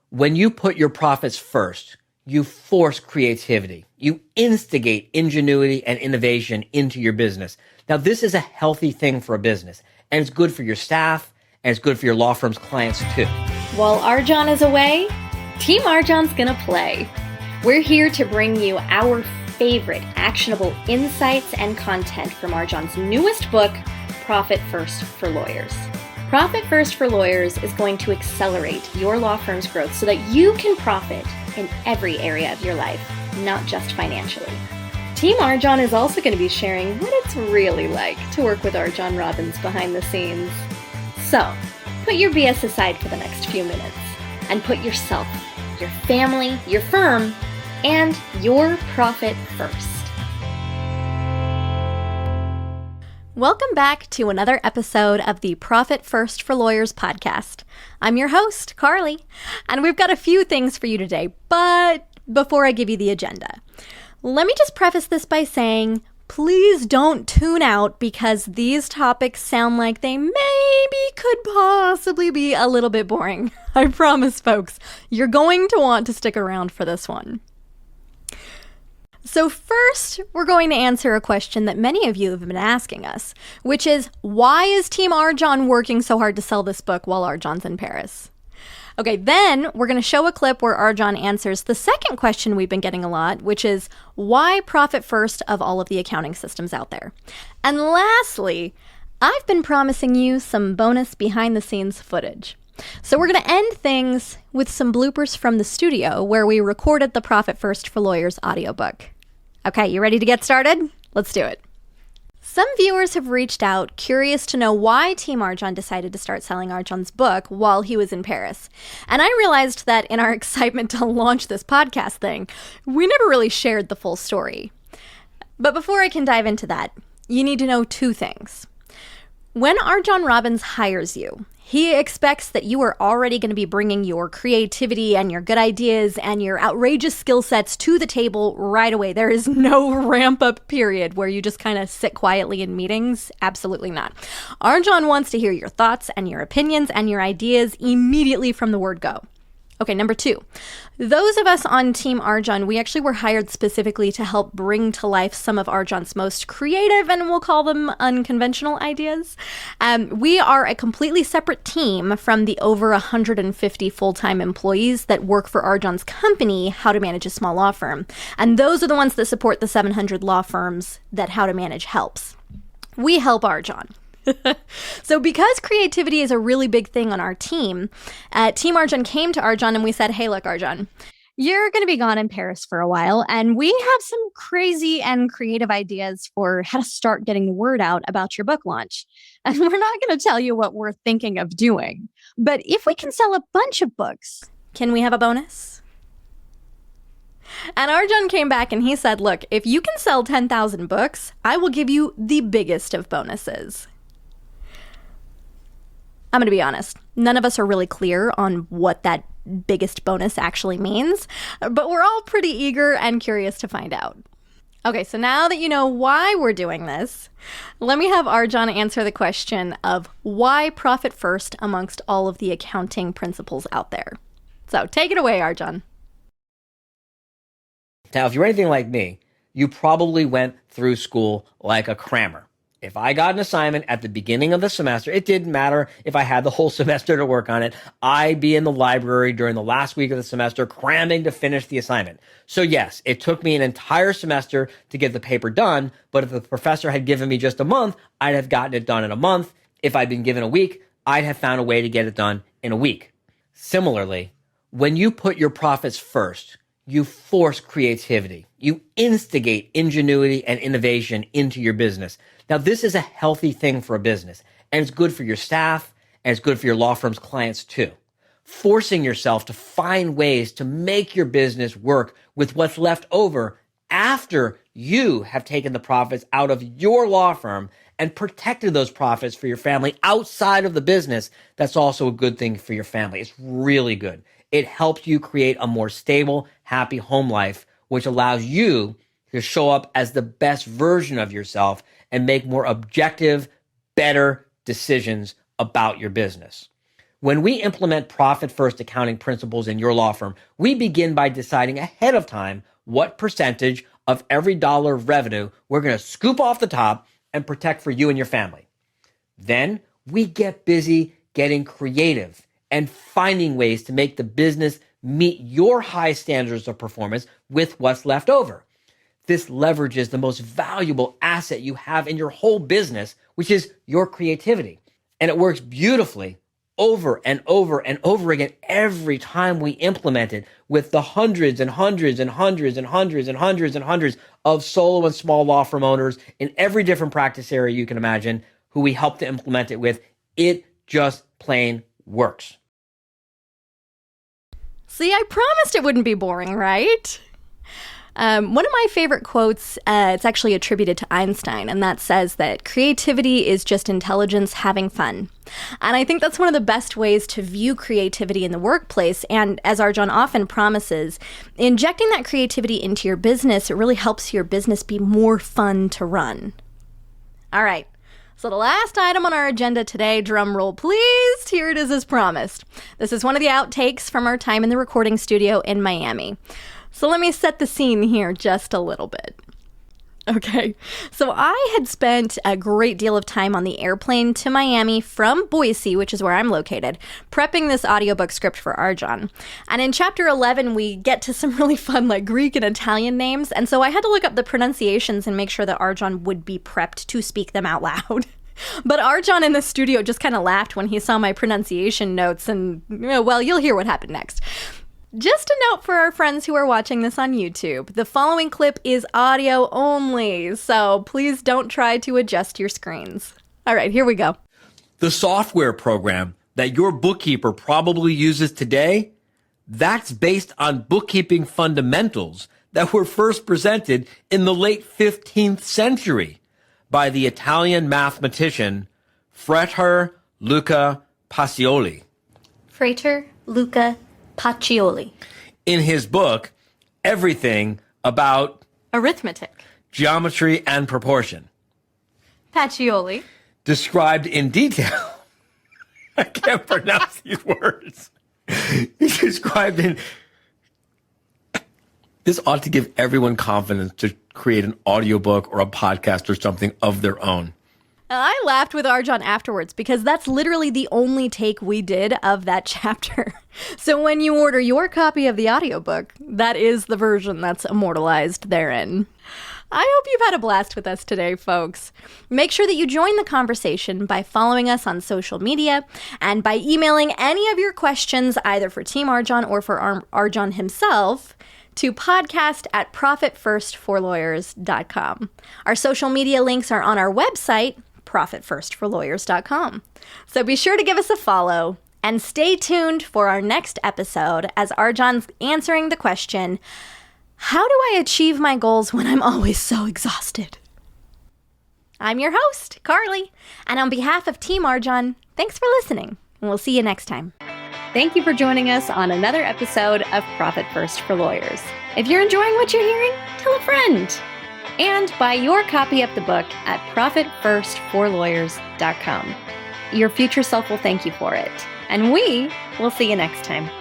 When you put your profits first, you force creativity. You instigate ingenuity and innovation into your business. Now, this is a healthy thing for a business, and it's good for your staff, and it's good for your law firm's clients too. While RJon is away, Team RJon's gonna play. We're here to bring you our favorite actionable insights and content from RJon's newest book, Profit First for Lawyers. Profit First for Lawyers is going to accelerate your law firm's growth so that you can profit in every area of your life, not just financially. Team RJon is also going to be sharing what it's really like to work with RJon Robins behind the scenes. So, put your BS aside for the next few minutes and put yourself, your family, your firm, and your profit first. Welcome back to another episode of the Profit First for Lawyers podcast. I'm your host, Karli, and we've got a few things for you today, but before I give you the agenda, let me just preface this by saying, please don't tune out because these topics sound like they maybe could possibly be a little bit boring. I promise, folks, you're going to want to stick around for this one. So first, we're going to answer a question that many of you have been asking us, which is, why is Team RJon working so hard to sell this book while RJon's in Paris? Okay, then we're going to show a clip where RJon answers the second question we've been getting a lot, which is, why profit first of all of the accounting systems out there? And lastly, I've been promising you some bonus behind-the-scenes footage. So we're going to end things with some bloopers from the studio where we recorded the Profit First for Lawyers audiobook. Okay, you ready to get started? Let's do it. Some viewers have reached out curious to know why Team RJon decided to start selling RJon's book while he was in Paris. And I realized that in our excitement to launch this podcast thing, we never really shared the full story. But before I can dive into that, you need to know two things. When RJon Robins hires you, he expects that you are already going to be bringing your creativity and your good ideas and your outrageous skill sets to the table right away. There is no ramp-up period where you just kind of sit quietly in meetings. Absolutely not. RJon wants to hear your thoughts and your opinions and your ideas immediately from the word go. Okay, number two, those of us on Team RJon, we actually were hired specifically to help bring to life some of RJon's most creative, and we'll call them unconventional ideas. We are a completely separate team from the over 150 full-time employees that work for RJon's company, How to Manage a Small Law Firm. And those are the ones that support the 700 law firms that How to Manage helps. We help RJon. So because creativity is a really big thing on our team, Team RJon came to RJon and we said, hey, look, RJon, you're going to be gone in Paris for a while, and we have some crazy and creative ideas for how to start getting the word out about your book launch. And we're not going to tell you what we're thinking of doing. But if we can sell a bunch of books, can we have a bonus? And RJon came back and he said, look, if you can sell 10,000 books, I will give you the biggest of bonuses. I'm going to be honest, none of us are really clear on what that biggest bonus actually means, but we're all pretty eager and curious to find out. Okay, so now that you know why we're doing this, let me have RJon answer the question of why profit first amongst all of the accounting principles out there. So take it away, RJon. Now, if you're anything like me, you probably went through school like a crammer. If I got an assignment at the beginning of the semester, it didn't matter if I had the whole semester to work on it. I'd be in the library during the last week of the semester cramming to finish the assignment. So yes, it took me an entire semester to get the paper done, but if the professor had given me just a month, I'd have gotten it done in a month. If I'd been given a week, I'd have found a way to get it done in a week. Similarly, when you put your profits first, you force creativity. You instigate ingenuity and innovation into your business. Now, this is a healthy thing for a business, and it's good for your staff, and it's good for your law firm's clients too. Forcing yourself to find ways to make your business work with what's left over after you have taken the profits out of your law firm and protected those profits for your family outside of the business, that's also a good thing for your family. It's really good. It helps you create a more stable, happy home life, which allows you to show up as the best version of yourself and make more objective, better decisions about your business. When we implement profit-first accounting principles in your law firm, we begin by deciding ahead of time what percentage of every dollar of revenue we're going to scoop off the top and protect for you and your family. Then we get busy getting creative and finding ways to make the business meet your high standards of performance with what's left over. This leverages the most valuable asset you have in your whole business, which is your creativity. And it works beautifully over and over and over again every time we implement it with the hundreds and hundreds and hundreds and hundreds and hundreds and hundreds of solo and small law firm owners in every different practice area you can imagine who we help to implement it with. It just plain works. See, I promised it wouldn't be boring, right? One of my favorite quotes, it's actually attributed to Einstein, and that says that creativity is just intelligence having fun. And I think that's one of the best ways to view creativity in the workplace. And as RJon often promises, injecting that creativity into your business, it really helps your business be more fun to run. All right. So the last item on our agenda today, drum roll please, here it is as promised. This is one of the outtakes from our time in the recording studio in Miami. So let me set the scene here just a little bit. Okay, so I had spent a great deal of time on the airplane to Miami from Boise, which is where I'm located, prepping this audiobook script for RJon. And in chapter 11, we get to some really fun like Greek and Italian names, and so I had to look up the pronunciations and make sure that RJon would be prepped to speak them out loud. But RJon in the studio just kind of laughed when he saw my pronunciation notes, and well, you'll hear what happened next. Just a note for our friends who are watching this on YouTube, the following clip is audio only, so please don't try to adjust your screens. All right, here we go. The software program that your bookkeeper probably uses today, that's based on bookkeeping fundamentals that were first presented in the late 15th century by the Italian mathematician Frater Luca Pacioli. Frater Luca Pacioli. In his book, Everything About Arithmetic. Geometry and Proportion. Pacioli. Described in detail. I can't pronounce these words. He's described in... This ought to give everyone confidence to create an audiobook or a podcast or something of their own. I laughed with RJon afterwards because that's literally the only take we did of that chapter. So when you order your copy of the audiobook, that is the version that's immortalized therein. I hope you've had a blast with us today, folks. Make sure that you join the conversation by following us on social media and by emailing any of your questions either for Team RJon or for RJon himself to podcast@profitfirstforlawyers.com. Our social media links are on our website, profitfirstforlawyers.com. So be sure to give us a follow and stay tuned for our next episode as RJon's answering the question, how do I achieve my goals when I'm always so exhausted? I'm your host, Karli, and on behalf of Team RJon, thanks for listening, and we'll see you next time. Thank you for joining us on another episode of Profit First for Lawyers. If you're enjoying what you're hearing, tell a friend. And buy your copy of the book at profitfirstforlawyers.com. Your future self will thank you for it. And we will see you next time.